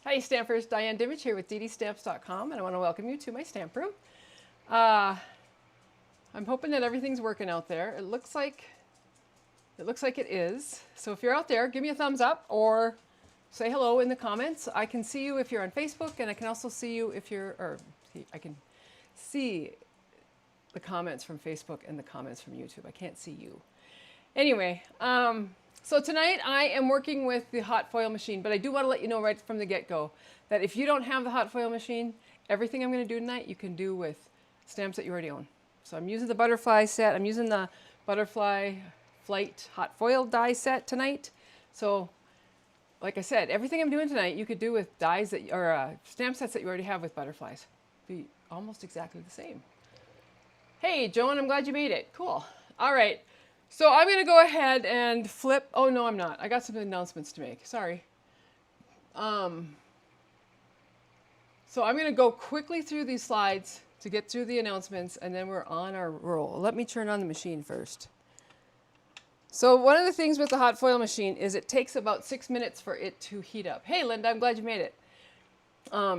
Hi Stampers, Diane here with ddStamps.com, and I want to welcome you to my stamp room. I'm hoping that everything's working out there. It looks like it is. So if you're out there, give me a thumbs up or say hello in the comments. I can see you if you're on Facebook, and I can also see you if I can see the comments from Facebook and the comments from YouTube. I can't see you. Anyway, so tonight I am working with the hot foil machine, but I do want to let you know right from the get-go that if you don't have the hot foil machine, everything I'm going to do tonight you can do with stamps that you already own. So I'm using the butterfly set. I'm using the butterfly flight hot foil die set tonight. So like I said, everything I'm doing tonight you could do with dies that or stamp sets that you already have with butterflies. Be almost exactly the same. Hey Joan, I'm glad you made it. Cool. All right. So I'm going to go ahead and flip. Oh, no, I'm not. I got some announcements to make. Sorry. So I'm going to go quickly through these slides to get through the announcements, and then we're on our roll. Let me turn on the machine first. So one of the things with the hot foil machine is it takes about 6 minutes for it to heat up. Hey, Linda, I'm glad you made it.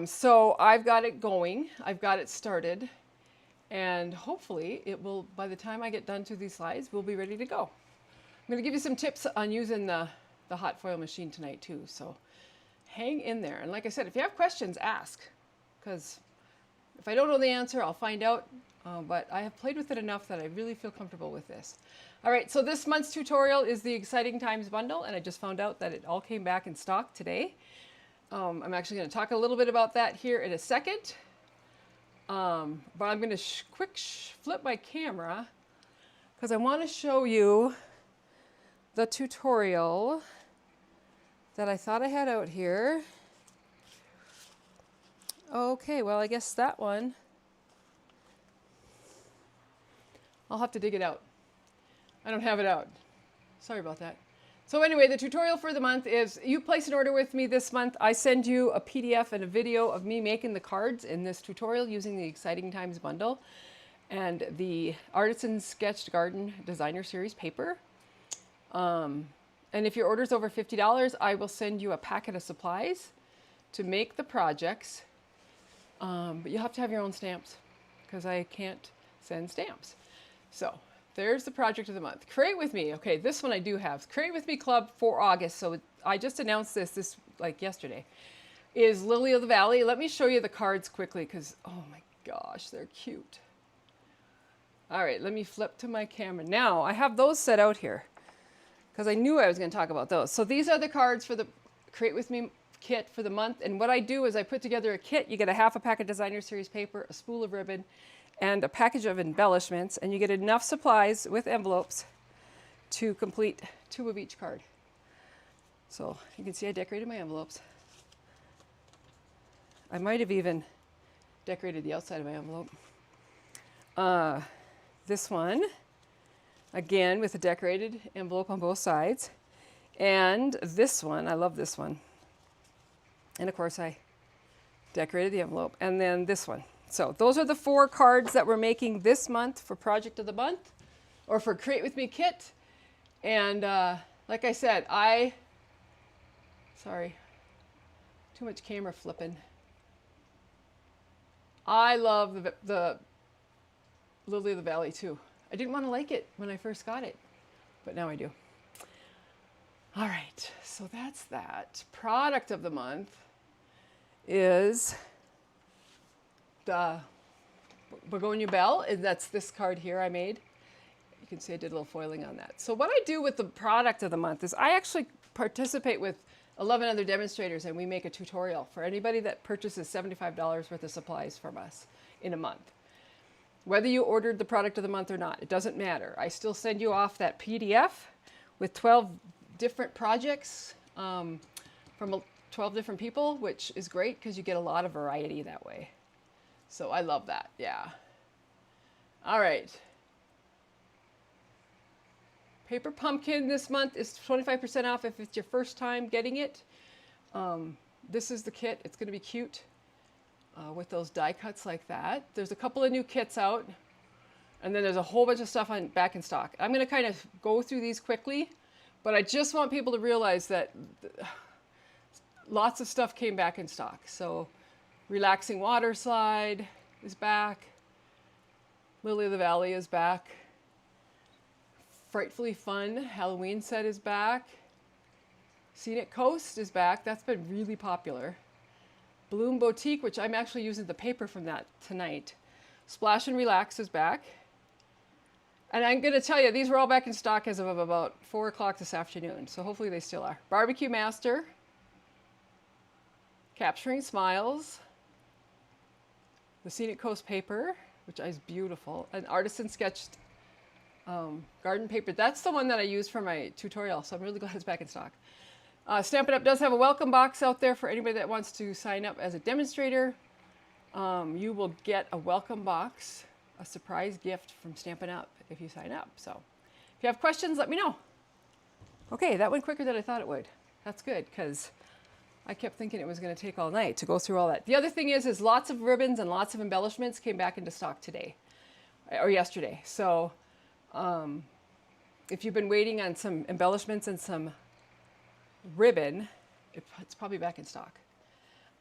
So I've got it going. I've got it started. And hopefully it will, by the time I get done to these slides, we'll be ready to go. I'm going to give you some tips on using the hot foil machine tonight too. So hang in there. And like I said, if you have questions, ask. Because if I don't know the answer, I'll find out. But I have played with it enough that I really feel comfortable with this. All right, so this month's tutorial is the Exciting Times bundle. And I just found out that it all came back in stock today. I'm actually going to talk a little bit about that here in a second. But I'm going to flip my camera because I want to show you the tutorial that I thought I had out here. Okay, well, I guess that one, I'll have to dig it out. I don't have it out. Sorry about that. So anyway, the tutorial for the month is you place an order with me this month. I send you a PDF and a video of me making the cards in this tutorial using the Exciting Times bundle and the Artisan Sketched Garden Designer Series paper. And if your order's over $50, I will send you a packet of supplies to make the projects. But you'll have to have your own stamps because I can't send stamps. So there's the project of the month. Create with me. Okay, this one I do have. Create with me Club for August. So I just announced this like yesterday. Is Lily of the Valley. Let me show you the cards quickly because, oh my gosh, they're cute. All right, let me flip to my camera. Now, I have those set out here because I knew I was going to talk about those. So these are the cards for the Create with me kit for the month. And what I do is I put together a kit. You get a half a pack of Designer Series paper, a spool of ribbon, and a package of embellishments, and you get enough supplies with envelopes to complete 2 of each card. So you can see I decorated my envelopes. I might have even decorated the outside of my envelope. This one, again, with a decorated envelope on both sides. And this one, I love this one. And of course I decorated the envelope. And then this one. So those are the 4 cards that we're making this month for Project of the Month, or for Create With Me Kit. And like I said, sorry, too much camera flipping. I love the Lily of the Valley too. I didn't want to like it when I first got it, but now I do. All right, so that's that. Product of the month is the Begonia Bell, and that's this card here I made. You can see I did a little foiling on that. So what I do with the product of the month is I actually participate with 11 other demonstrators, and we make a tutorial for anybody that purchases $75 worth of supplies from us in a month. Whether you ordered the product of the month or not, it doesn't matter. I still send you off that PDF with 12 different projects from 12 different people, which is great because you get a lot of variety that way. So I love that, yeah. All right. Paper Pumpkin this month is 25% off if it's your first time getting it. This is the kit. It's going to be cute with those die cuts like that. There's a couple of new kits out, and then there's a whole bunch of stuff back in stock. I'm going to kind of go through these quickly, but I just want people to realize that lots of stuff came back in stock. So Relaxing Water Slide is back. Lily of the Valley is back. Frightfully Fun Halloween set is back. Scenic Coast is back. That's been really popular. Bloom Boutique, which I'm actually using the paper from that tonight. Splash and Relax is back. And I'm going to tell you, these were all back in stock as of about 4 o'clock this afternoon. So hopefully they still are. Barbecue Master. Capturing Smiles. The Scenic Coast paper, which is beautiful. An artisan sketched garden paper. That's the one that I used for my tutorial, so I'm really glad it's back in stock. Stampin' Up! Does have a welcome box out there for anybody that wants to sign up as a demonstrator. You will get a welcome box, a surprise gift from Stampin' Up! If you sign up. So if you have questions, let me know. Okay, that went quicker than I thought it would. That's good, because I kept thinking it was going to take all night to go through all that. The other thing is lots of ribbons and lots of embellishments came back into stock today, or yesterday. So if you've been waiting on some embellishments and some ribbon, it's probably back in stock.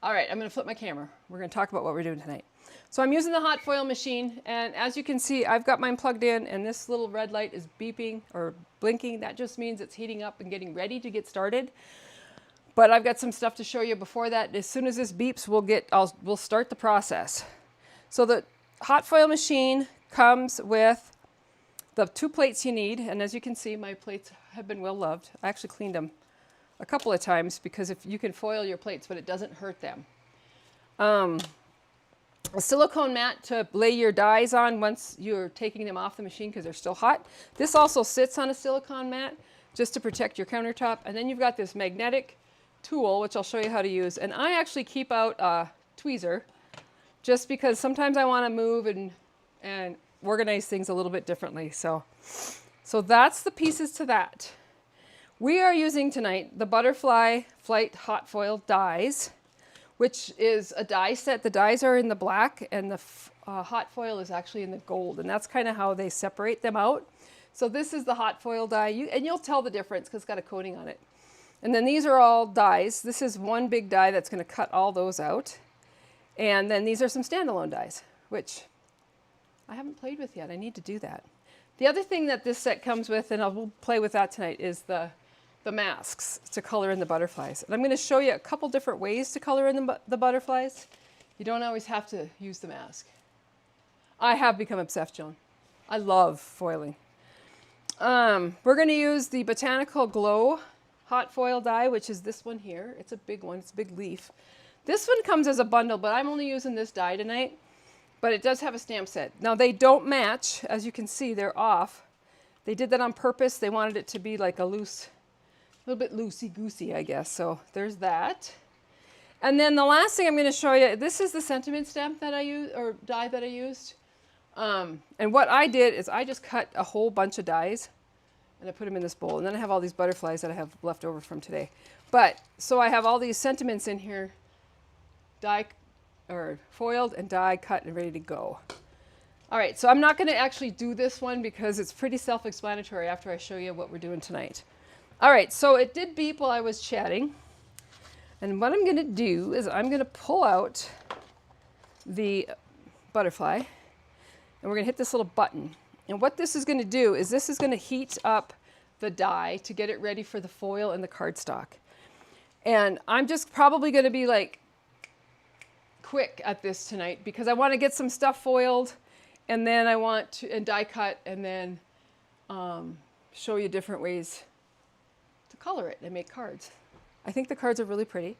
All right, I'm going to flip my camera. We're going to talk about what we're doing tonight. So I'm using the hot foil machine, and as you can see, I've got mine plugged in, and this little red light is beeping or blinking. That just means it's heating up and getting ready to get started. But I've got some stuff to show you before that. As soon as this beeps, we'll start the process. So the hot foil machine comes with the 2 plates you need, and as you can see, my plates have been well loved. I actually cleaned them a couple of times because if you can foil your plates, but it doesn't hurt them. A silicone mat to lay your dies on once you're taking them off the machine because they're still hot. This also sits on a silicone mat just to protect your countertop. And then you've got this magnetic tool, which I'll show you how to use. And I actually keep out a tweezer just because sometimes I want to move and organize things a little bit differently. So that's the pieces to that. We are using tonight the Butterfly Flight Hot Foil dies, which is a die set. The dies are in the black and the hot foil is actually in the gold, and that's kind of how they separate them out. So this is the hot foil die, and you'll tell the difference because it's got a coating on it. And then these are all dies. This is one big die that's going to cut all those out. And then these are some standalone dies, which I haven't played with yet. I need to do that. The other thing that this set comes with, and we'll play with that tonight, is the masks to color in the butterflies. And I'm going to show you a couple different ways to color in the butterflies. You don't always have to use the mask. I have become obsessed, Joan. I love foiling. We're going to use the Botanical Glow hot foil die, which is this one here. It's a big one. It's a big leaf. This one comes as a bundle, but I'm only using this die tonight. But it does have a stamp set. Now they don't match. As you can see, they're off. They did that on purpose. They wanted it to be like a little bit loosey-goosey, I guess. So there's that. And then the last thing I'm going to show you, this is the sentiment stamp that I used, or die that I used. And what I did is I just cut a whole bunch of dies and I put them in this bowl. And then I have all these butterflies that I have left over from today. So I have all these sentiments in here, die or foiled and die cut and ready to go. All right, so I'm not going to actually do this one because it's pretty self-explanatory after I show you what we're doing tonight. All right, so it did beep while I was chatting. And what I'm going to do is I'm going to pull out the butterfly and we're going to hit this little button. And what this is going to do is this is going to heat up the die to get it ready for the foil and the cardstock. And I'm just probably going to be like quick at this tonight because I want to get some stuff foiled and then I want to die cut and then show you different ways to color it and make cards. I think the cards are really pretty.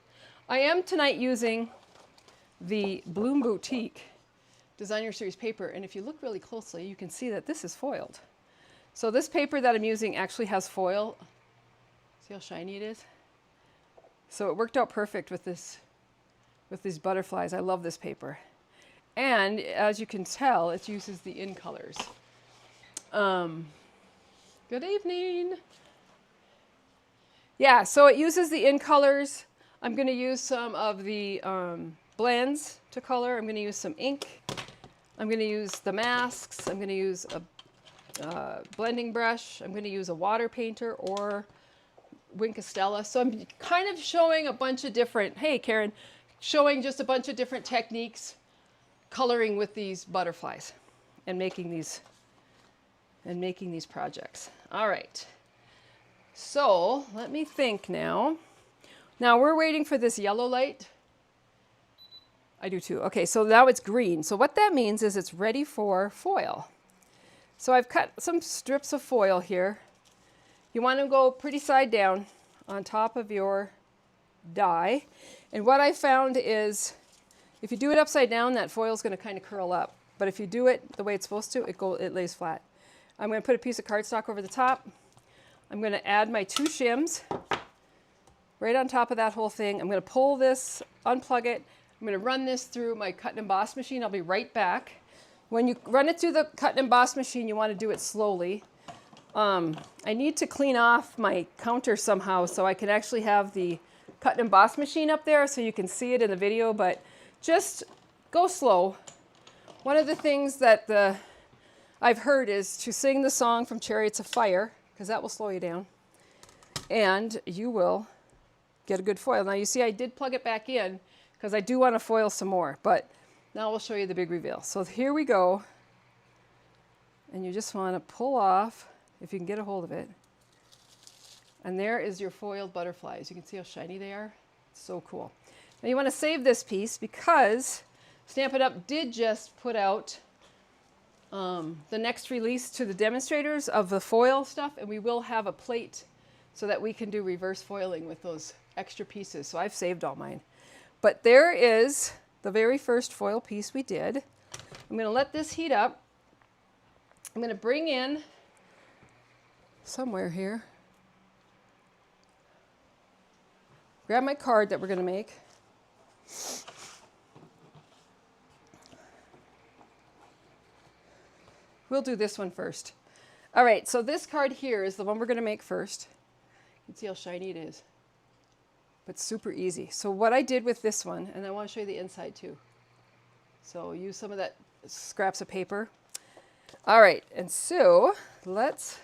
I am tonight using the Bloom Boutique Designer Series paper, and if you look really closely, you can see that this is foiled. So this paper that I'm using actually has foil. See how shiny it is? So it worked out perfect with these butterflies. I love this paper. And as you can tell, it uses the in colors. Good evening. Yeah, so it uses the in colors. I'm going to use some of the blends to color. I'm going to use some ink. I'm going to use the masks. I'm going to use a blending brush. I'm going to use a water painter or Winkostella. So I'm kind of showing a bunch of different, hey Karen, showing just a bunch of different techniques, coloring with these butterflies and making these projects. All right. So let me think now. Now we're waiting for this yellow light. I do too. Okay, so now it's green. So what that means is it's ready for foil. So I've cut some strips of foil here. You want to go pretty side down on top of your die. And what I found is if you do it upside down, that foil is going to kind of curl up. But if you do it the way it's supposed to, it lays flat. I'm going to put a piece of cardstock over the top. I'm going to add my 2 shims right on top of that whole thing. I'm going to pull this, unplug it. I'm going to run this through my cut and emboss machine. I'll be right back. When you run it through the cut and emboss machine, you want to do it slowly. I need to clean off my counter somehow so I can actually have the cut and emboss machine up there so you can see it in the video, but just go slow. One of the things that I've heard is to sing the song from Chariots of Fire, because that will slow you down, and you will get a good foil. Now you see I did plug it back in because I do want to foil some more, but now we'll show you the big reveal. So here we go. And you just want to pull off, if you can get a hold of it. And there is your foiled butterflies. You can see how shiny they are. It's so cool. Now you want to save this piece because Stampin' Up! Did just put out the next release to the demonstrators of the foil stuff, and we will have a plate so that we can do reverse foiling with those extra pieces. So I've saved all mine. But there is the very first foil piece we did. I'm going to let this heat up. I'm going to bring in somewhere here. Grab my card that we're going to make. We'll do this one first. All right, so this card here is the one we're going to make first. You can see how shiny it is. But super easy. So what I did with this one, and I want to show you the inside too. So use some of that scraps of paper. All right, and so let's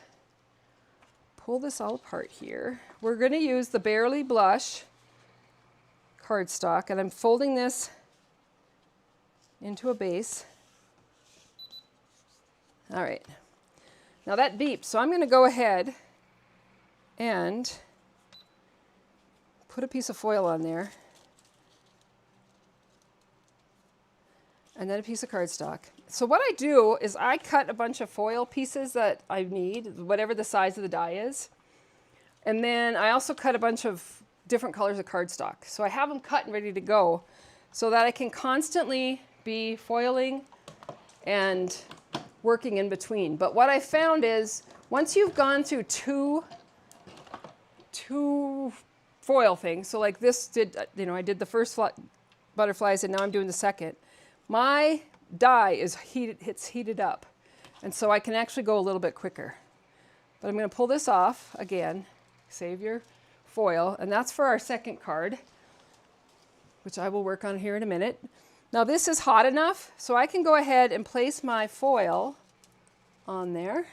pull this all apart here. We're going to use the Barely Blush cardstock, and I'm folding this into a base. All right. Now that beeps, so I'm going to go ahead and put a piece of foil on there, and then a piece of cardstock. So what I do is I cut a bunch of foil pieces that I need, whatever the size of the die is, and then I also cut a bunch of different colors of cardstock. So I have them cut and ready to go so that I can constantly be foiling and working in between. But what I found is once you've gone through two foil things, so like this did, I did the first butterflies and now I'm doing the second. My die is heated, it's heated up, and so I can actually go a little bit quicker. But I'm going to pull this off again, save your foil, and that's for our second card, which I will work on here in a minute. Now this is hot enough, so I can go ahead and place my foil on there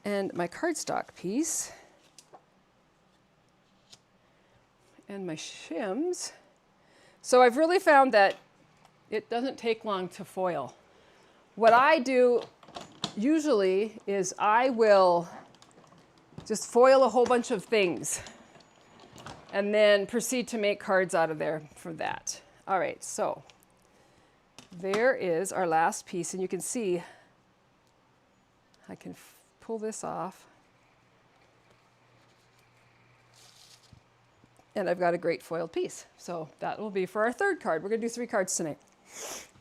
and my cardstock piece and my shims. So I've really found that it doesn't take long to foil. What I do usually is I will just foil a whole bunch of things and then proceed to make cards out of there for that. All right, so there is our last piece, and you can see I can pull this off. And I've got a great foiled piece. So that will be for our third card. We're going to do 3 cards tonight.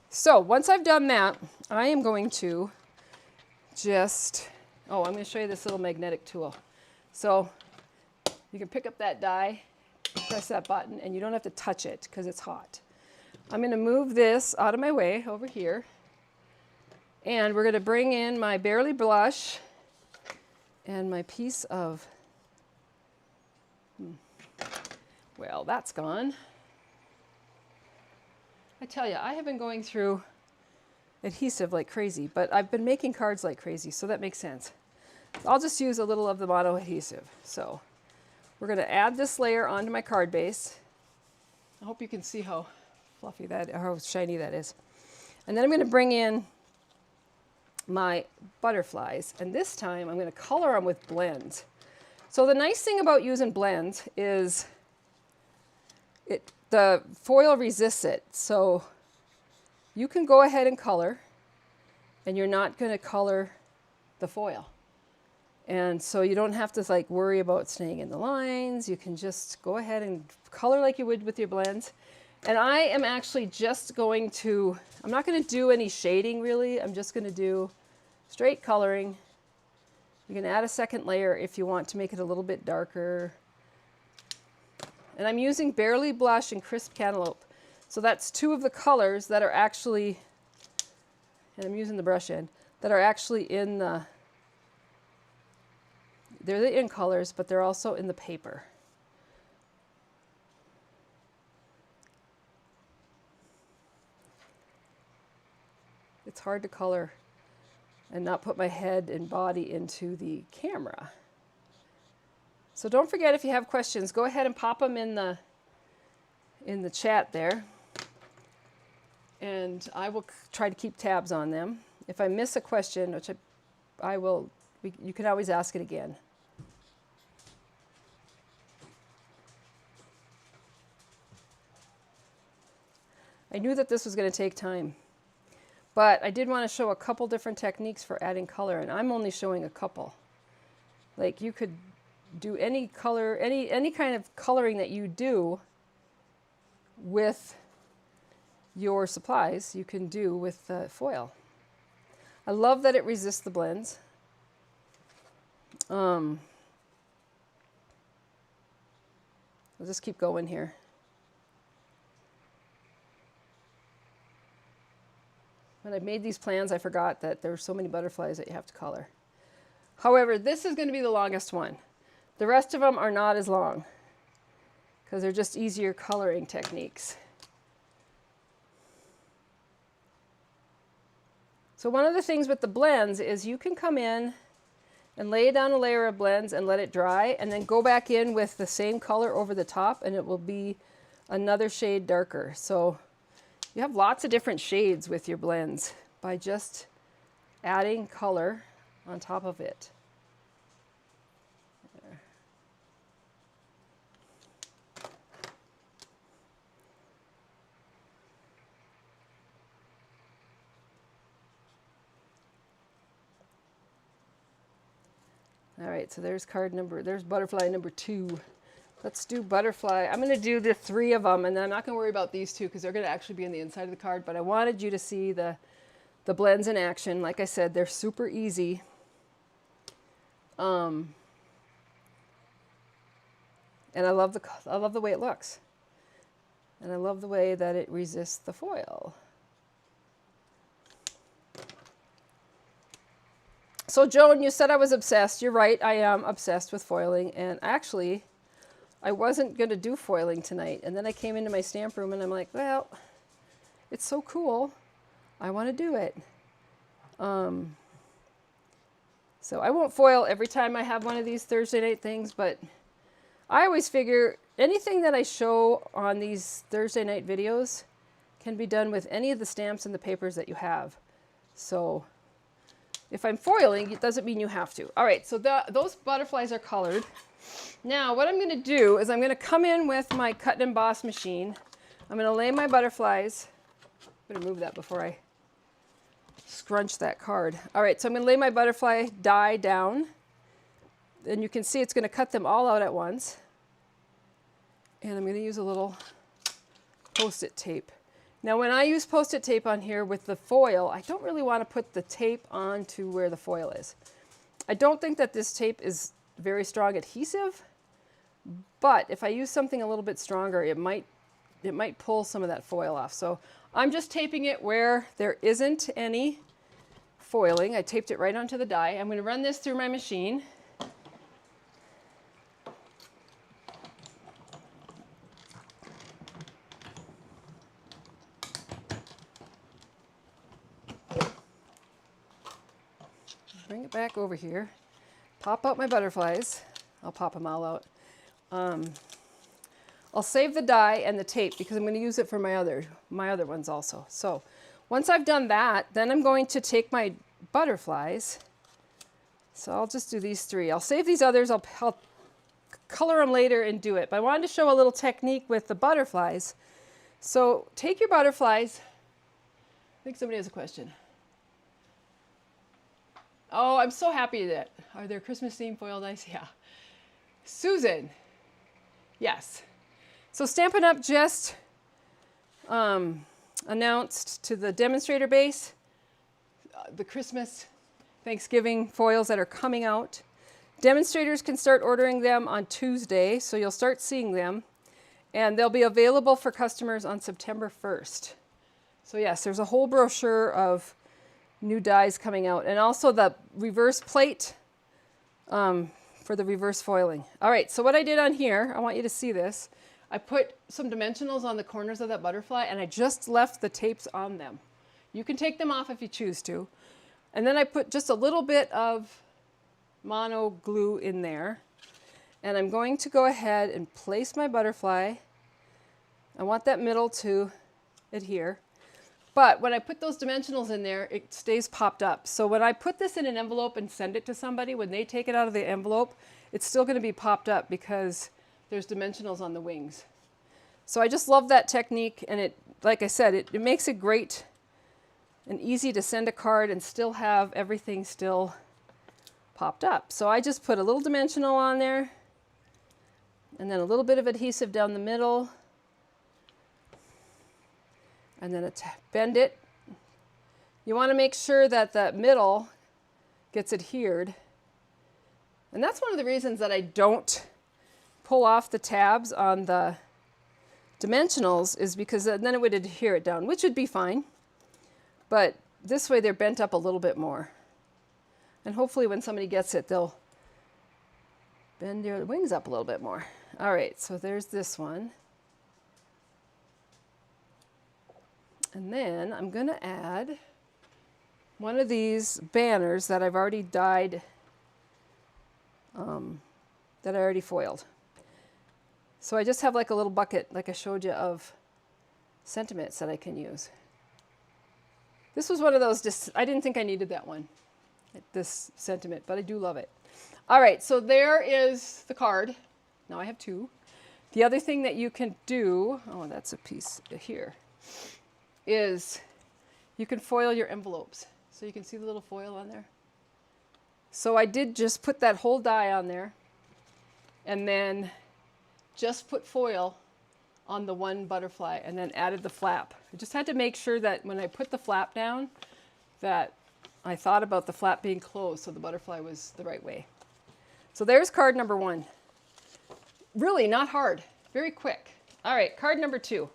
So once I've done that, I am going to just, I'm going to show you this little magnetic tool. So you can pick up that die, press that button, and you don't have to touch it because it's hot. I'm going to move this out of my way over here. And we're going to bring in my Barely Blush and my piece of, well, that's gone. I tell you, I have been going through adhesive like crazy, but I've been making cards like crazy, so that makes sense. I'll just use a little of the mono adhesive. So we're going to add this layer onto my card base. I hope you can see how fluffy that, or how shiny that is. And then I'm going to bring in my butterflies, and this time I'm going to color them with blends. So the nice thing about using blends is the foil resists it, so you can go ahead and color, and you're not going to color the foil. And so you don't have to like worry about staying in the lines. You can just go ahead and color like you would with your blends. And I am actually just going to, I'm not going to do any shading really. I'm just going to do straight coloring. You can add a second layer if you want to make it a little bit darker. And I'm using Barely Blush and Crisp Cantaloupe. So that's two of the colors that are actually, and I'm using the brush end, that are actually in the, they're the in colors, but they're also in the paper. It's hard to color and not put my head and body into the camera. So don't forget, if you have questions, go ahead and pop them in the chat there. And I will try to keep tabs on them. If I miss a question, which I will, you can always ask it again. I knew that this was going to take time, but I did want to show a couple different techniques for adding color, and I'm only showing a couple. Like you could do any color, any kind of coloring that you do with your supplies, you can do with foil. I love that it resists the blends. I'll just keep going here. When I made these plans, I forgot that there were so many butterflies that you have to color. However, this is going to be the longest one. The rest of them are not as long because they're just easier coloring techniques. So one of the things with the blends is you can come in and lay down a layer of blends and let it dry, and then go back in with the same color over the top, and it will be another shade darker. So you have lots of different shades with your blends by just adding color on top of it. There. All right, so there's butterfly number 2. Let's do butterfly. I'm going to do the 3 of them, and then I'm not going to worry about these 2 because they're going to actually be on the inside of the card, but I wanted you to see the blends in action. Like I said, they're super easy. And I love the way it looks. And I love the way that it resists the foil. So Joan, you said I was obsessed. You're right, I am obsessed with foiling, and actually I wasn't going to do foiling tonight, and then I came into my stamp room and I'm like, well, it's so cool, I want to do it. So I won't foil every time I have one of these Thursday night things, but I always figure anything that I show on these Thursday night videos can be done with any of the stamps and the papers that you have. So if I'm foiling, it doesn't mean you have to. All right, so those butterflies are colored. Now what I'm going to do is I'm going to come in with my cut and emboss machine. I'm going to lay my butterflies. I'm going to move that before I scrunch that card. All right, so I'm going to lay my butterfly die down. And you can see it's going to cut them all out at once. And I'm going to use a little Post-it tape. Now when I use Post-it tape on here with the foil, I don't really want to put the tape onto where the foil is. I don't think that this tape is very strong adhesive, but if I use something a little bit stronger, it might pull some of that foil off. So I'm just taping it where there isn't any foiling. I taped it right onto the die. I'm going to run this through my machine. Bring it back over here. Pop out my butterflies. I'll pop them all out. I'll save the die and the tape because I'm going to use it for my other ones also. So once I've done that, then I'm going to take my butterflies. So I'll just do these 3. I'll save these others. I'll color them later and do it. But I wanted to show a little technique with the butterflies. So take your butterflies. I think somebody has a question. Oh, I'm so happy that. Are there Christmas themed foil dice? Yeah. Susan. Yes. So Stampin' Up just announced to the Demonstrator base the Christmas, Thanksgiving foils that are coming out. Demonstrators can start ordering them on Tuesday, so you'll start seeing them. And they'll be available for customers on September 1st. So yes, there's a whole brochure of new dies coming out. And also the reverse plate for the reverse foiling. All right, so what I did on here, I want you to see this. I put some dimensionals on the corners of that butterfly and I just left the tapes on them. You can take them off if you choose to. And then I put just a little bit of mono glue in there. And I'm going to go ahead and place my butterfly. I want that middle to adhere. But when I put those dimensionals in there, it stays popped up. So when I put this in an envelope and send it to somebody, when they take it out of the envelope, it's still going to be popped up because there's dimensionals on the wings. So I just love that technique, and it, like I said, it makes it great and easy to send a card and still have everything still popped up. So I just put a little dimensional on there and then a little bit of adhesive down the middle. And then bend it. You want to make sure that the middle gets adhered. And that's one of the reasons that I don't pull off the tabs on the dimensionals, is because then it would adhere it down, which would be fine. But this way they're bent up a little bit more. And hopefully when somebody gets it, they'll bend their wings up a little bit more. All right, so there's this one. And then I'm going to add one of these banners that I've already dyed, that I already foiled. So I just have like a little bucket, like I showed you, of sentiments that I can use. This was one of those, I didn't think I needed that one, this sentiment, but I do love it. All right, so there is the card. Now I have 2. The other thing that you can do, oh, that's a piece here, is you can foil your envelopes. So you can see the little foil on there. So I did just put that whole die on there and then just put foil on the one butterfly and then added the flap. I just had to make sure that when I put the flap down that I thought about the flap being closed so the butterfly was the right way. So there's card number 1. Really not hard, very quick. All right, card number 2.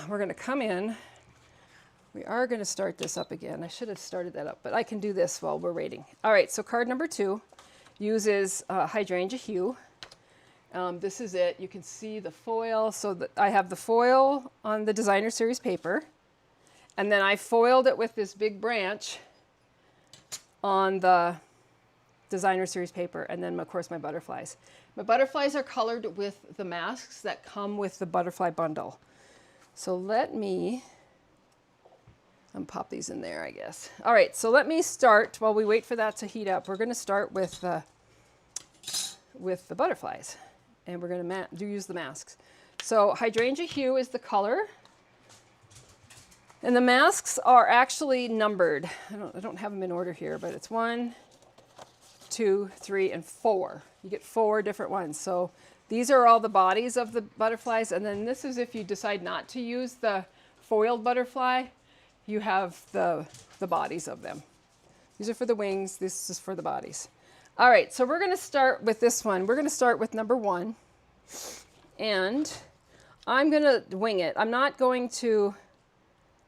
We're going to come in. We are going to start this up again. I should have started that up, but I can do this while we're waiting. All right, so card number 2 uses hydrangea hue. This is it. You can see the foil. So I have the foil on the Designer Series paper, and then I foiled it with this big branch on the Designer Series paper, and then of course my butterflies. My butterflies are colored with the masks that come with the butterfly bundle. So let me pop these in there, I guess. All right, so let me start, while we wait for that to heat up, we're going to start with the butterflies. And we're going to use the masks. So hydrangea hue is the color. And the masks are actually numbered. I don't have them in order here, but it's 1, 2, 3, and 4. You get 4 different ones. So these are all the bodies of the butterflies, and then this is if you decide not to use the foiled butterfly, you have the bodies of them. These are for the wings, this is for the bodies. All right, so we're going to start with this one. We're going to start with number 1, and I'm going to wing it. I'm not going to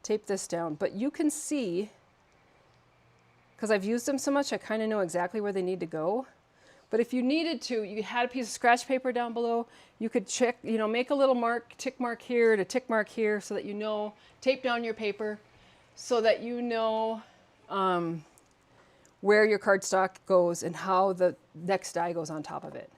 tape this down, but you can see, because I've used them so much, I kind of know exactly where they need to go. But if you needed to, you had a piece of scratch paper down below, you could check, make a little tick mark here and a tick mark here so that you know, tape down your paper so that you know where your cardstock goes and how the next die goes on top of it.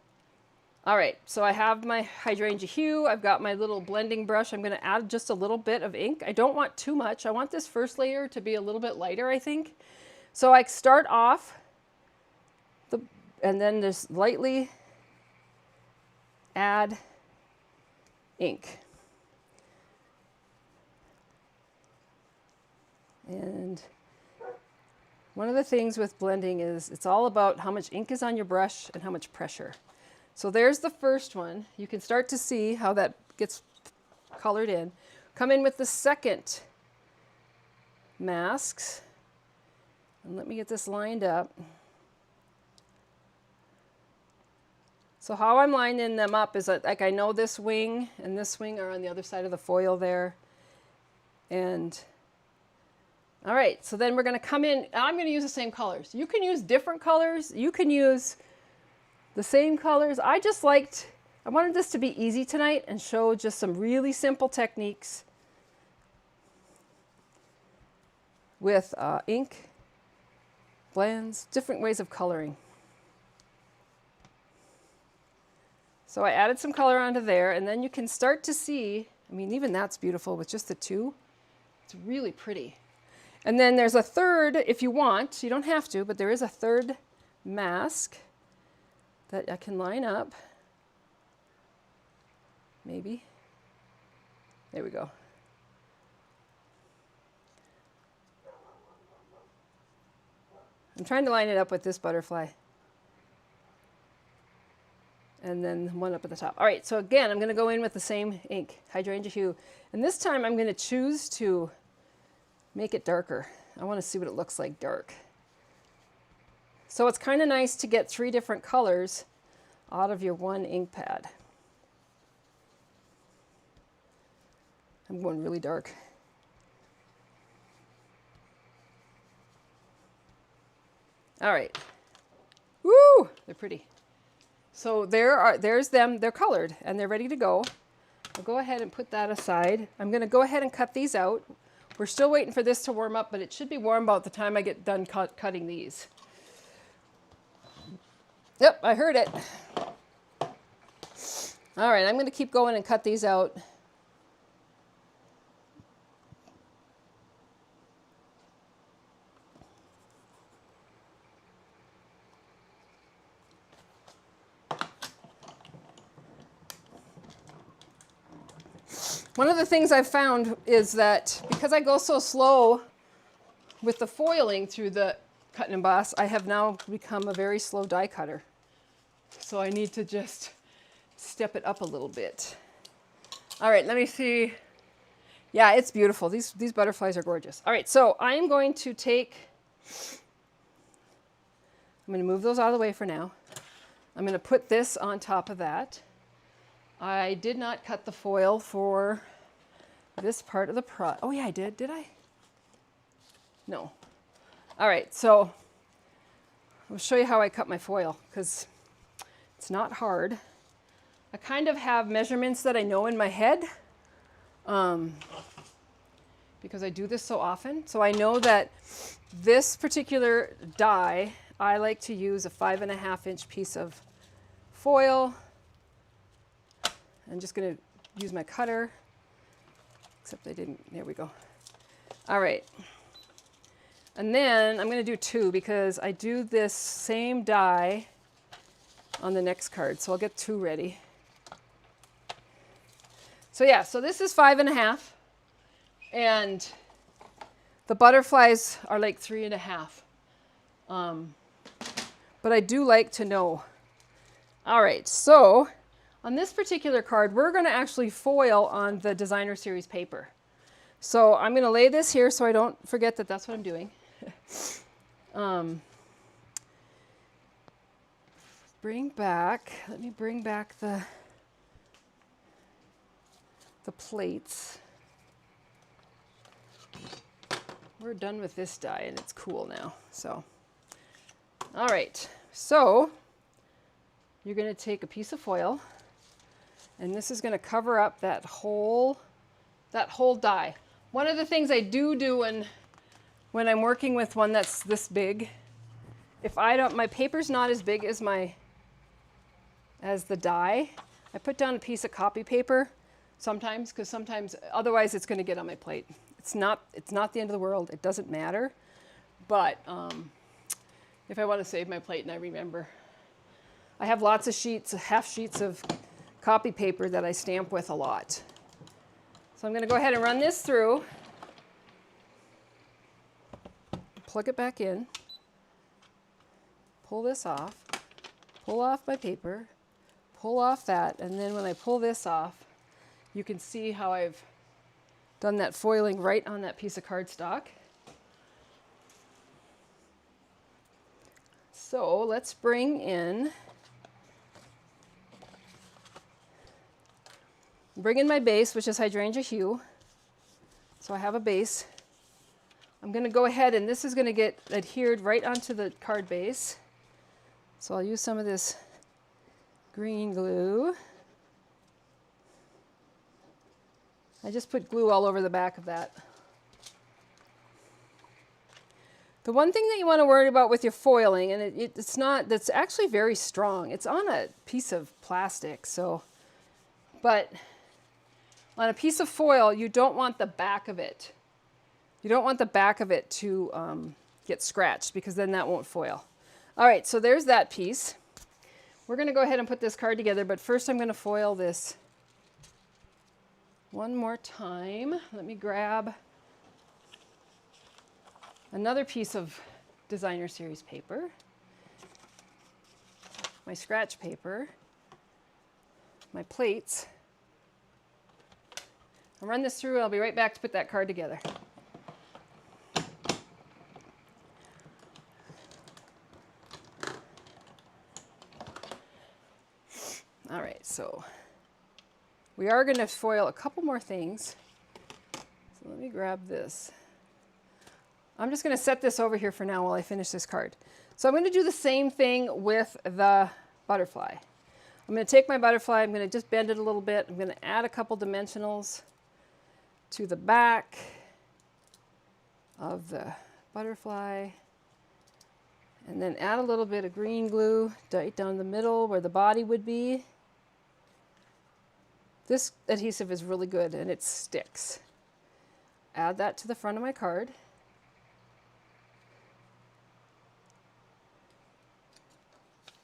All right, so I have my hydrangea hue. I've got my little blending brush. I'm going to add just a little bit of ink. I don't want too much. I want this first layer to be a little bit lighter, I think. So I start off, and then just lightly add ink. And one of the things with blending is it's all about how much ink is on your brush and how much pressure. So there's the first one. You can start to see how that gets colored in. Come in with the second masks. And let me get this lined up. So how I'm lining them up is that, like, I know this wing and this wing are on the other side of the foil there. And all right, so then we're going to come in. I'm going to use the same colors. You can use different colors. You can use the same colors. I wanted this to be easy tonight and show just some really simple techniques with ink, blends, different ways of coloring. So I added some color onto there, and then you can start to see, I mean, even that's beautiful with just the two. It's really pretty. And then there's a third, if you want, you don't have to, but there is a third mask that I can line up, maybe. There we go. I'm trying to line it up with this butterfly. And then one up at the top. All right, so again, I'm going to go in with the same ink, hydrangea hue. And this time I'm going to choose to make it darker. I want to see what it looks like dark. So it's kind of nice to get 3 different colors out of your one ink pad. I'm going really dark. All right. Woo! They're pretty. So there's them. They're colored and they're ready to go. I'll go ahead and put that aside. I'm going to go ahead and cut these out. We're still waiting for this to warm up, but it should be warm about the time I get done cutting these. Yep, I heard it. All right, I'm going to keep going and cut these out. One of the things I've found is that because I go so slow with the foiling through the cut and emboss, I have now become a very slow die cutter. So I need to just step it up a little bit. All right, let me see. Yeah, it's beautiful. These butterflies are gorgeous. All right, so I'm going to move those out of the way for now. I'm going to put this on top of that. I did not cut the foil for this part of the project. Oh yeah, I did. Did I? No. All right, so I'll show you how I cut my foil because it's not hard. I kind of have measurements that I know in my head because I do this so often. So I know that this particular die, I like to use a 5.5 inch piece of foil. I'm just going to use my cutter, except I didn't. There we go. All right. And then I'm going to do 2 because I do this same die on the next card. So I'll get 2 ready. So yeah, so this is 5.5. And the butterflies are like 3.5. But I do like to know. All right, so on this particular card, we're going to actually foil on the Designer Series paper. So I'm going to lay this here so I don't forget that that's what I'm doing. Let me bring back the plates. We're done with this die and it's cool now. So, all right. So you're going to take a piece of foil. And this is going to cover up that whole die. One of the things I do when I'm working with one that's this big if I don't, my paper's not as big as the die, I put down a piece of copy paper sometimes, because sometimes, otherwise it's going to get on my plate. It's not the end of the world. It doesn't matter. But if I want to save my plate and I remember, I have lots of sheets, half sheets of copy paper that I stamp with a lot. So I'm going to go ahead and run this through. Plug it back in. Pull this off. Pull off my paper. Pull off that. And then when I pull this off, you can see how I've done that foiling right on that piece of cardstock. So let's bring in my base, which is hydrangea hue. So I have a base. I'm going to go ahead, and this is going to get adhered right onto the card base. So I'll use some of this green glue. I just put glue all over the back of that. The one thing that you want to worry about with your foiling, and that's actually very strong. It's on a piece of plastic, but on a piece of foil, you don't want the back of it. You don't want the back of it to get scratched, because then that won't foil. All right, so there's that piece. We're going to go ahead and put this card together, but first I'm going to foil this one more time. Let me grab another piece of Designer Series paper, my scratch paper, my plates. I'll run this through. I'll be right back to put that card together. All right, so we are going to foil a couple more things. So let me grab this. I'm just going to set this over here for now while I finish this card. So I'm going to do the same thing with the butterfly. I'm going to take my butterfly, I'm going to just bend it a little bit. I'm going to add a couple dimensionals to the back of the butterfly, and then add a little bit of green glue right down the middle where the body would be. This adhesive is really good and it sticks. Add that to the front of my card.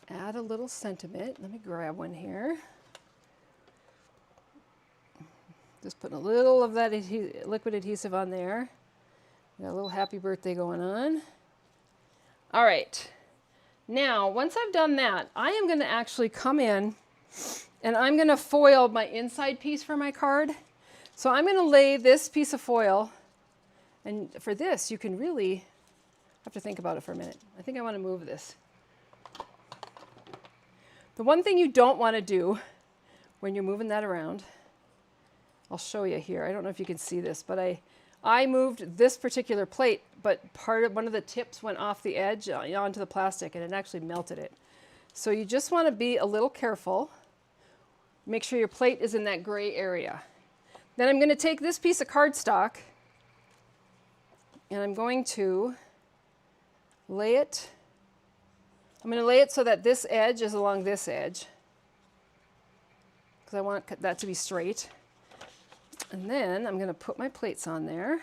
Add a little sentiment. Let me grab one here. Just putting a little of that liquid adhesive on there. Got a little happy birthday going on. All right. Now, once I've done that, I am going to actually come in and I'm going to foil my inside piece for my card. So I'm going to lay this piece of foil, and for this, you can really have to think about it for a minute. I think I want to move this. The one thing you don't want to do when you're moving that around, I'll show you here. I don't know if you can see this, but I moved this particular plate, but one of the tips went off the edge onto the plastic, and it actually melted it. So you just want to be a little careful. Make sure your plate is in that gray area. Then I'm going to take this piece of cardstock, and I'm going to lay it. I'm going to lay it so that this edge is along this edge, because I want that to be straight. And then I'm going to put my plates on there.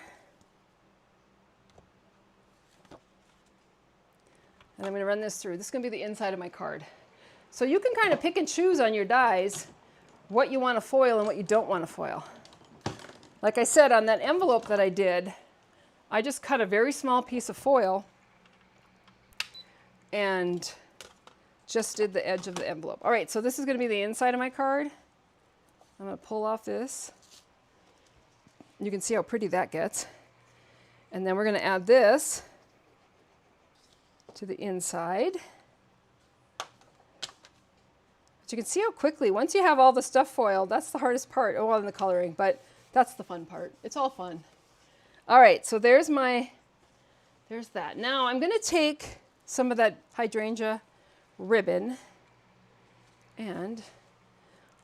And I'm going to run this through. This is going to be the inside of my card. So you can kind of pick and choose on your dies what you want to foil and what you don't want to foil. Like I said, on that envelope that I did, I just cut a very small piece of foil and just did the edge of the envelope. All right, so this is going to be the inside of my card. I'm going to pull off this. You can see how pretty that gets. And then we're going to add this to the inside. But you can see how quickly, once you have all the stuff foiled, that's the hardest part. Oh, well, in the coloring, but that's the fun part. It's all fun. All right, so there's that. Now I'm going to take some of that hydrangea ribbon and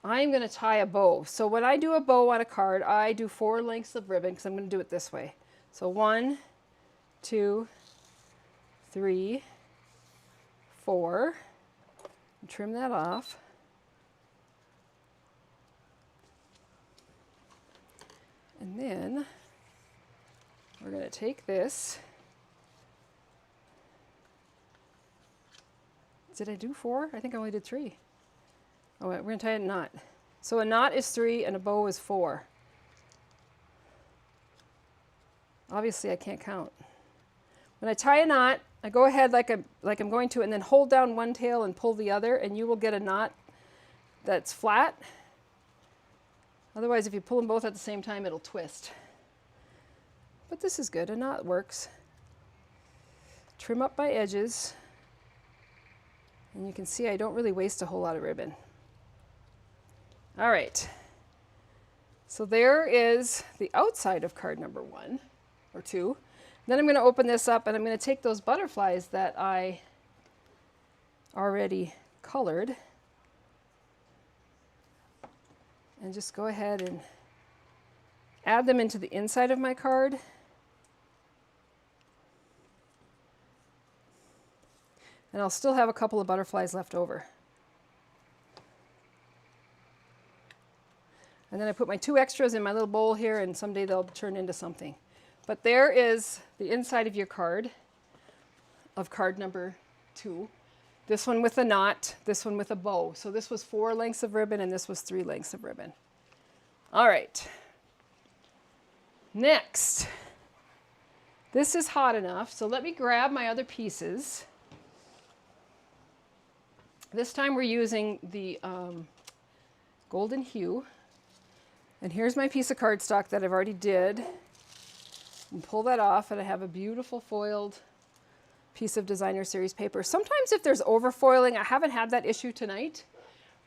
I'm going to tie a bow. So when I do a bow on a card, I do 4 lengths of ribbon because I'm going to do it this way. So 1, 2, 3, 4. Trim that off. And then we're going to take this. Did I do 4? I think I only did 3. Oh, we're going to tie a knot. So a knot is 3 and a bow is 4. Obviously, I can't count. When I tie a knot, I go ahead like I'm going to, and then hold down one tail and pull the other, and you will get a knot that's flat. Otherwise, if you pull them both at the same time, it'll twist. But this is good. A knot works. Trim up my edges. And you can see I don't really waste a whole lot of ribbon. All right. So there is the outside of card number 1 or 2. Then I'm going to open this up and I'm going to take those butterflies that I already colored and just go ahead and add them into the inside of my card. And I'll still have a couple of butterflies left over. And then I put my 2 extras in my little bowl here, and someday they'll turn into something. But there is the inside of your card, of card number 2. This one with a knot, this one with a bow. So this was 4 lengths of ribbon and this was 3 lengths of ribbon. All right. Next, this is hot enough, so let me grab my other pieces. This time we're using the golden hue. And here's my piece of cardstock that I've already did. And pull that off, and I have a beautiful foiled piece of designer series paper. Sometimes if there's overfoiling, I haven't had that issue tonight,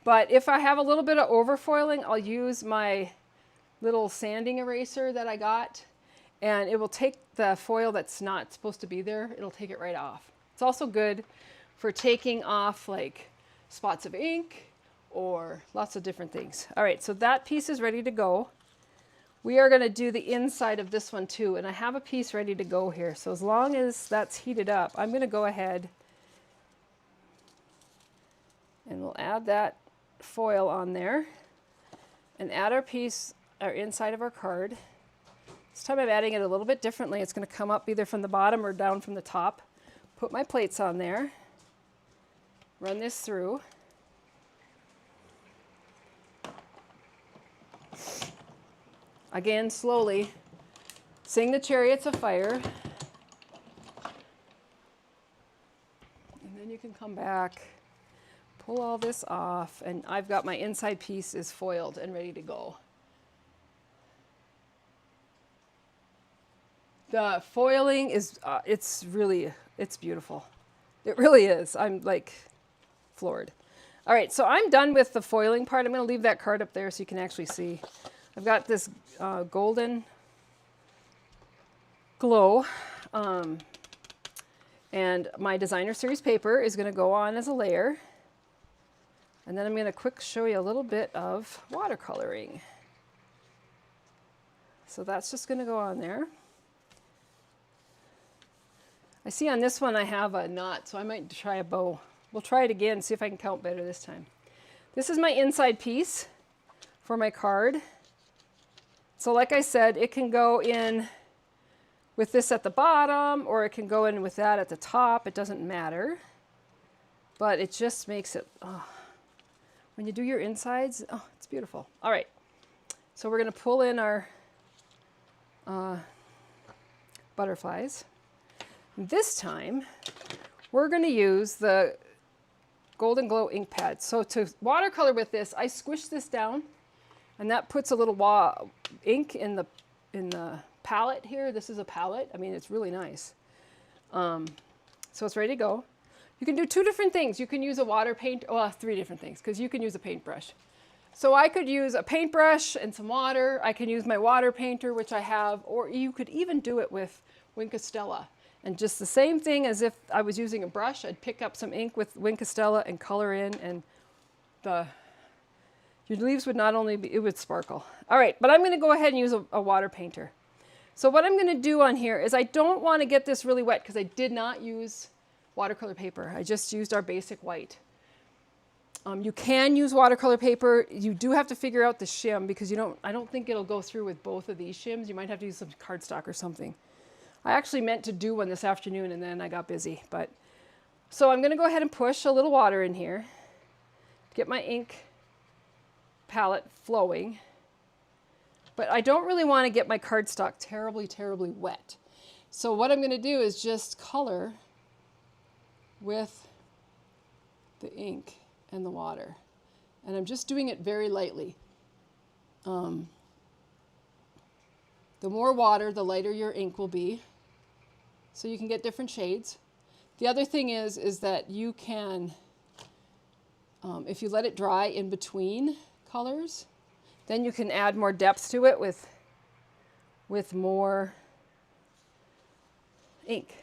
but if I have a little bit of overfoiling, I'll use my little sanding eraser that I got, and it will take the foil that's not supposed to be there. It'll take it right off. It's also good for taking off like spots of ink or lots of different things. All right, so that piece is ready to go. We are going to do the inside of this one too, and I have a piece ready to go here. So as long as that's heated up, I'm going to go ahead and we'll add that foil on there and add our piece, our inside of our card. This time I'm adding it a little bit differently. It's going to come up either from the bottom or down from the top. Put my plates on there, run this through. Again, slowly, sing the Chariots of Fire. And then you can come back, pull all this off, and I've got my inside piece is foiled and ready to go. The foiling is, it's beautiful. It really is. I'm like floored. All right, so I'm done with the foiling part. I'm going to leave that card up there so you can actually see. I've got this golden glow, and my designer series paper is going to go on as a layer. And then I'm going to quick show you a little bit of watercoloring. So that's just going to go on there. I see on this one I have a knot, so I might try a bow. We'll try it again, see if I can count better this time. This is my inside piece for my card. So like I said, it can go in with this at the bottom, or it can go in with that at the top. It doesn't matter. But it just makes it, when you do your insides, it's beautiful. All right, so we're going to pull in our butterflies. This time, we're going to use the Golden Glow ink pad. So to watercolor with this, I squish this down, and that puts a little ink in the palette here. This is a palette. I mean, it's really nice. So it's ready to go. You can do 2 different things. You can use a water paint, 3 different things, because you can use a paintbrush. So I could use a paintbrush and some water. I can use my water painter, which I have, or you could even do it with Wink Stella. And just the same thing as if I was using a brush, I'd pick up some ink with Wink Stella and color in, and your leaves would not only be, it would sparkle. All right, but I'm going to go ahead and use a water painter. So what I'm going to do on here is I don't want to get this really wet because I did not use watercolor paper. I just used our basic white. You can use watercolor paper. You do have to figure out the shim because I don't think it'll go through with both of these shims. You might have to use some cardstock or something. I actually meant to do one this afternoon and then I got busy. So I'm going to go ahead and push a little water in here to get my ink palette flowing. But I don't really want to get my cardstock terribly, terribly wet. So what I'm going to do is just color with the ink and the water. And I'm just doing it very lightly. The more water, the lighter your ink will be. So you can get different shades. The other thing is that you can, if you let it dry in between colors, then you can add more depth to it with more ink.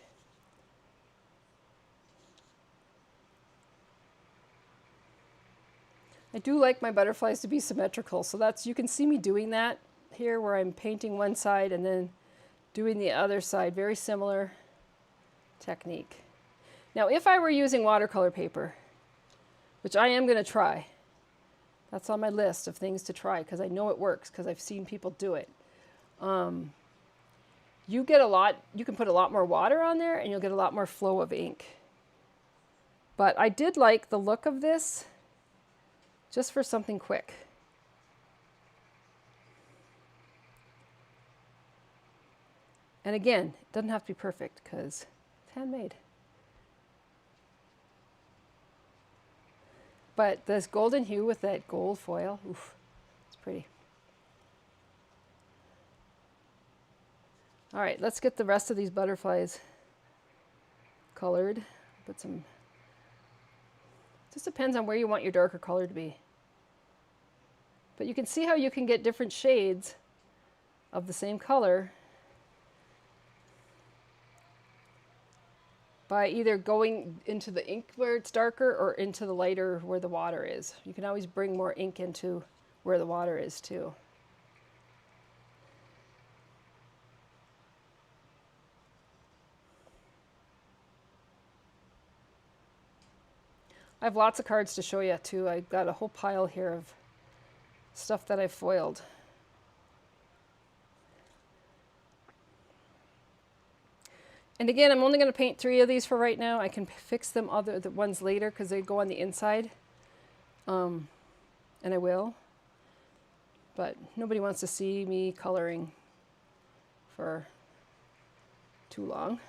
I do like my butterflies to be symmetrical, so you can see me doing that here where I'm painting one side and then doing the other side. Very similar technique. Now if I were using watercolor paper, which I am going to try, that's on my list of things to try because I know it works because I've seen people do it. You can put a lot more water on there and you'll get a lot more flow of ink. But I did like the look of this just for something quick. And again, it doesn't have to be perfect because it's handmade. But this golden hue with that gold foil, oof, it's pretty. All right, let's get the rest of these butterflies colored. Put some, just depends on where you want your darker color to be. But you can see how you can get different shades of the same color by either going into the ink where it's darker or into the lighter where the water is. You can always bring more ink into where the water is too. I have lots of cards to show you too. I've got a whole pile here of stuff that I've foiled. And again, I'm only going to paint 3 of these for right now. I can fix the ones later because they go on the inside. And I will. But nobody wants to see me coloring for too long.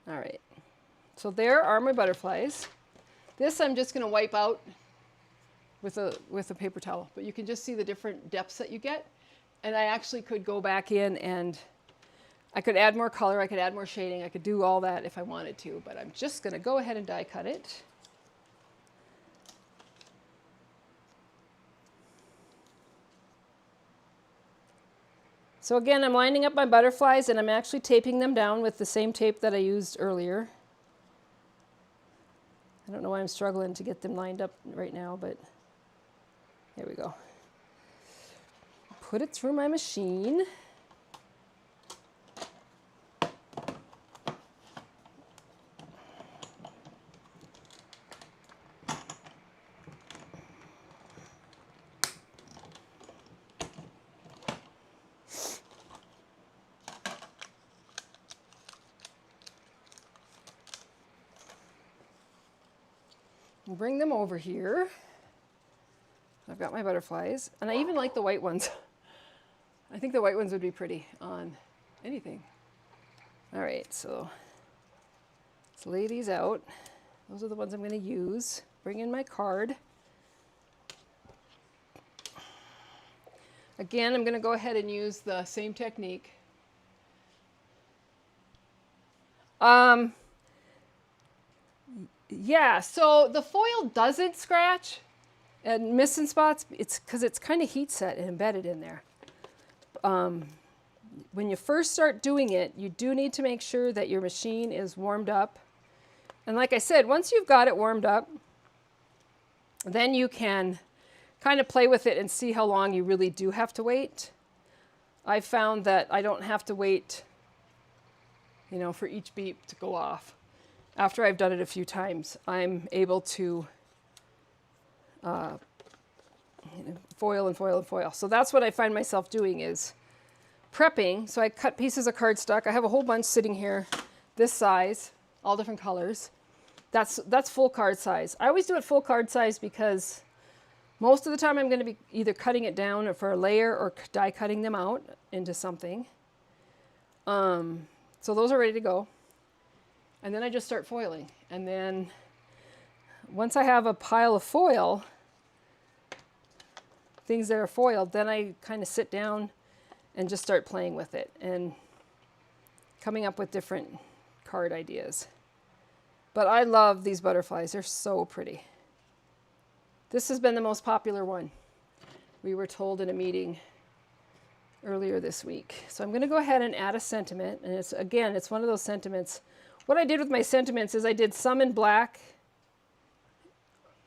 All right. So there are my butterflies. This I'm just going to wipe out with a paper towel, but you can just see the different depths that you get. And I actually could go back in and I could add more color, I could add more shading, I could do all that if I wanted to, but I'm just going to go ahead and die cut it. So again, I'm lining up my butterflies and I'm actually taping them down with the same tape that I used earlier. I don't know why I'm struggling to get them lined up right now, but there we go. Put it through my machine. Bring them over here. I've got my butterflies, and I even like the white ones. I think the white ones would be pretty on anything. All right, so let's lay these out. Those are the ones I'm going to use. Bring in my card. Again, I'm going to go ahead and use the same technique. Yeah, so the foil doesn't scratch and miss in spots. It's because it's kind of heat set and embedded in there. When you first start doing it, you do need to make sure that your machine is warmed up. And like I said, once you've got it warmed up, then you can kind of play with it and see how long you really do have to wait. I found that I don't have to wait, you know, for each beep to go off. After I've done it a few times, I'm able to foil and foil and foil. So that's what I find myself doing is prepping. So I cut pieces of cardstock. I have a whole bunch sitting here, this size, all different colors. That's full card size. I always do it full card size because most of the time I'm going to be either cutting it down or for a layer or die cutting them out into something. So those are ready to go. And then I just start foiling. And then once I have a pile of foil, things that are foiled, then I kind of sit down and just start playing with it and coming up with different card ideas. But I love these butterflies. They're so pretty. This has been the most popular one, we were told in a meeting earlier this week. So I'm going to go ahead and add a sentiment. And it's, again, it's one of those sentiments. What I did with my sentiments is I did some in black.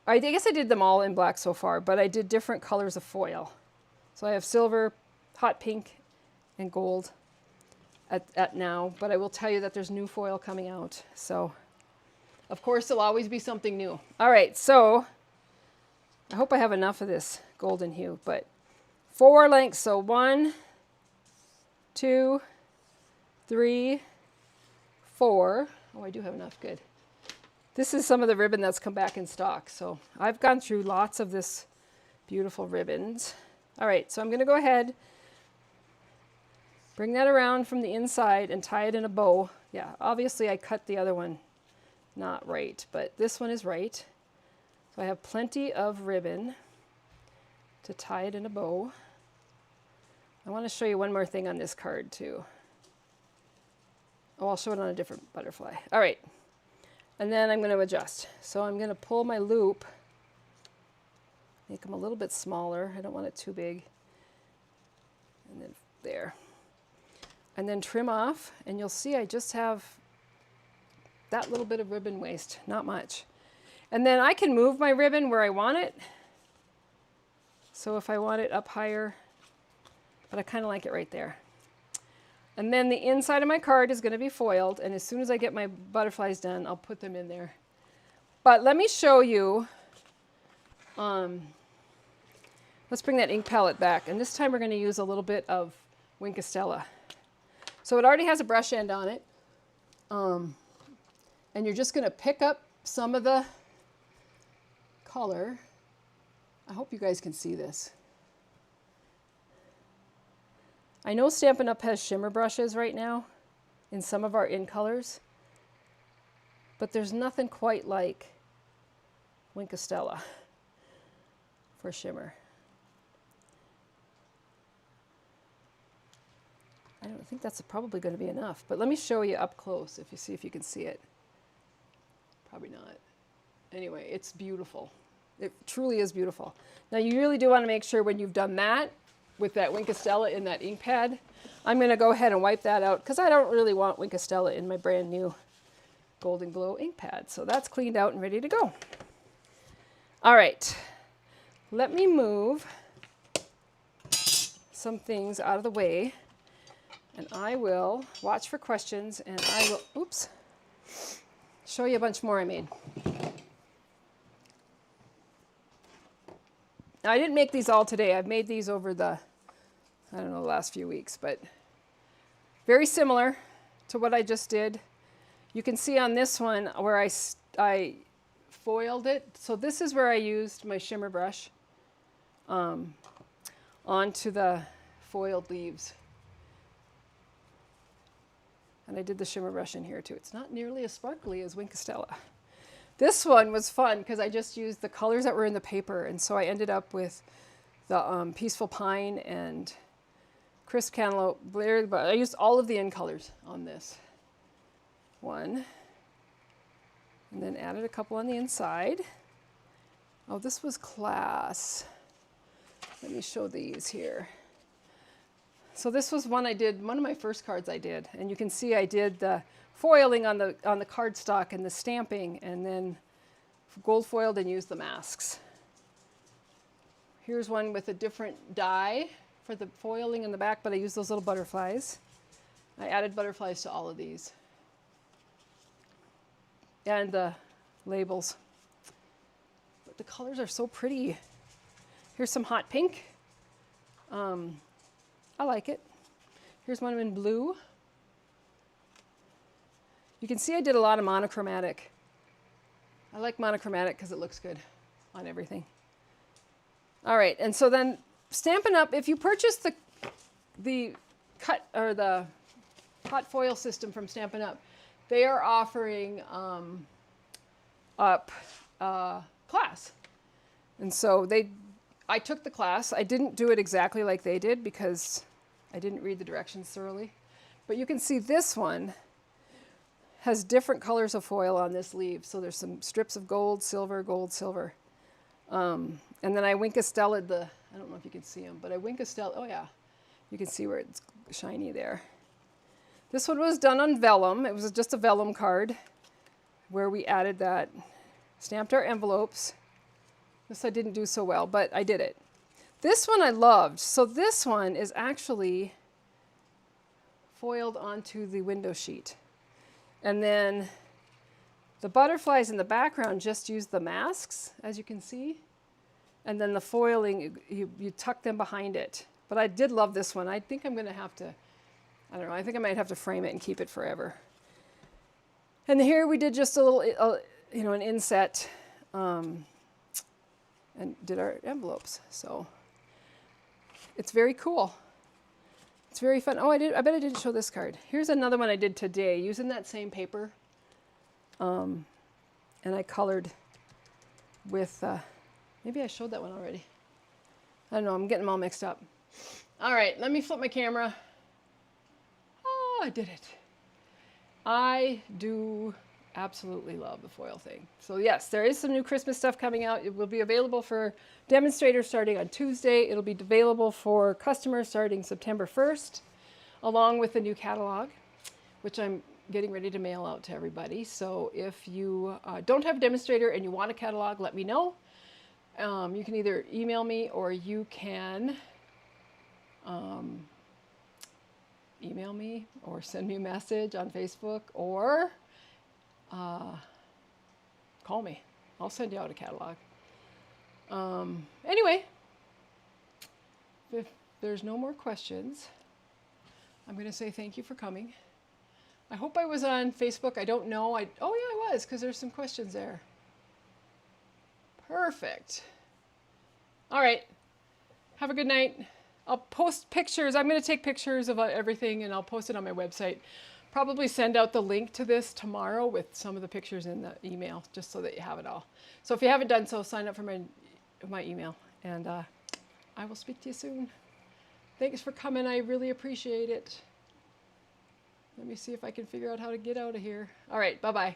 I guess I did them all in black so far, but I did different colors of foil. So I have silver, hot pink, and gold at now. But I will tell you that there's new foil coming out. So, of course, there'll always be something new. All right, so I hope I have enough of this golden hue, but 4 lengths. So 1, 2, 3, 4. Oh, I do have enough. Good. This is some of the ribbon that's come back in stock. So I've gone through lots of this beautiful ribbons. All right, so I'm going to go ahead, bring that around from the inside and tie it in a bow. Yeah, obviously I cut the other one not right, but this one is right. So I have plenty of ribbon to tie it in a bow. I want to show you one more thing on this card too. Oh, I'll show it on a different butterfly. All right. And then I'm going to adjust. So I'm going to pull my loop, make them a little bit smaller. I don't want it too big. And then there. And then trim off, and you'll see I just have that little bit of ribbon waste, not much. And then I can move my ribbon where I want it. So if I want it up higher, but I kind of like it right there. And then the inside of my card is going to be foiled, and as soon as I get my butterflies done, I'll put them in there. But let me show you, let's bring that ink palette back, and this time we're going to use a little bit of Wink Estella. So it already has a brush end on it, and you're just going to pick up some of the color. I hope you guys can see this. I know Stampin' Up! Has shimmer brushes right now in some of our in colors, but there's nothing quite like Wink Estella for shimmer. I don't think that's probably going to be enough, but let me show you up close if you can see it. Probably not. Anyway, it's beautiful. It truly is beautiful. Now you really do want to make sure when you've done that with that Wink Estella in that ink pad, I'm going to go ahead and wipe that out because I don't really want Wink Estella in my brand new Golden Glow ink pad. So that's cleaned out and ready to go. All right, let me move some things out of the way, and I will watch for questions, and I will, oops, show you a bunch more I made. Now, I didn't make these all today. I've made these over the, I don't know, the last few weeks, but very similar to what I just did. You can see on this one where I foiled it. So this is where I used my shimmer brush onto the foiled leaves. And I did the shimmer brush in here too. It's not nearly as sparkly as Wink Estella. This one was fun because I just used the colors that were in the paper, and so I ended up with the Peaceful Pine and Crisp Cantaloupe. I used all of the in colors on this one, and then added a couple on the inside. Oh, this was class. Let me show these here. So this was one I did, one of my first cards I did, and you can see I did the foiling on the cardstock and the stamping, and then gold foiled and used the masks. Here's one with a different die for the foiling in the back, but I used those little butterflies. I added butterflies to all of these. And the labels. But the colors are so pretty. Here's some hot pink. I like it. Here's one in blue. You can see I did a lot of monochromatic. I like monochromatic because it looks good on everything. All right, and so then Stampin' Up, if you purchase the cut or the hot foil system from Stampin' Up, they are offering up class. And so I took the class. I didn't do it exactly like they did because I didn't read the directions thoroughly. But you can see this one has different colors of foil on this leaf. So there's some strips of gold, silver, gold, silver. And then I Wink-a-Stellaed I don't know if you can see them, but I Wink-a-Stella, oh yeah, you can see where it's shiny there. This one was done on vellum. It was just a vellum card where we added that, stamped our envelopes. This I didn't do so well, but I did it. This one I loved. So this one is actually foiled onto the window sheet. And then the butterflies in the background just use the masks, as you can see. And then the foiling, you tuck them behind it. But I did love this one. I think I'm going to have to, I don't know, I think I might have to frame it and keep it forever. And here we did just a little, an inset and did our envelopes. So it's very cool. It's very fun. Oh, I bet I didn't show this card. Here's another one I did today using that same paper. And I colored with, maybe I showed that one already. I don't know, I'm getting them all mixed up. All right, let me flip my camera. Oh, I did it. I do absolutely love the foil thing. So yes, there is some new Christmas stuff coming out. It will be available for demonstrators starting on Tuesday. It'll be available for customers starting September 1st, along with the new catalog, which I'm getting ready to mail out to everybody. So if you don't have Demonstrator and you want a catalog, let me know. You can either email me or you can email me or send me a message on Facebook or call me. I'll send you out a catalog. Anyway, if there's no more questions, I'm going to say thank you for coming. I hope I was on Facebook. I don't know. Oh, yeah, I was, because there's some questions there. Perfect. All right. Have a good night. I'll post pictures. I'm going to take pictures of everything, and I'll post it on my website. Probably send out the link to this tomorrow with some of the pictures in the email, just so that you have it all. So if you haven't done so, sign up for my email, and I will speak to you soon. Thanks for coming. I really appreciate it. Let me see if I can figure out how to get out of here. All right. Bye-bye.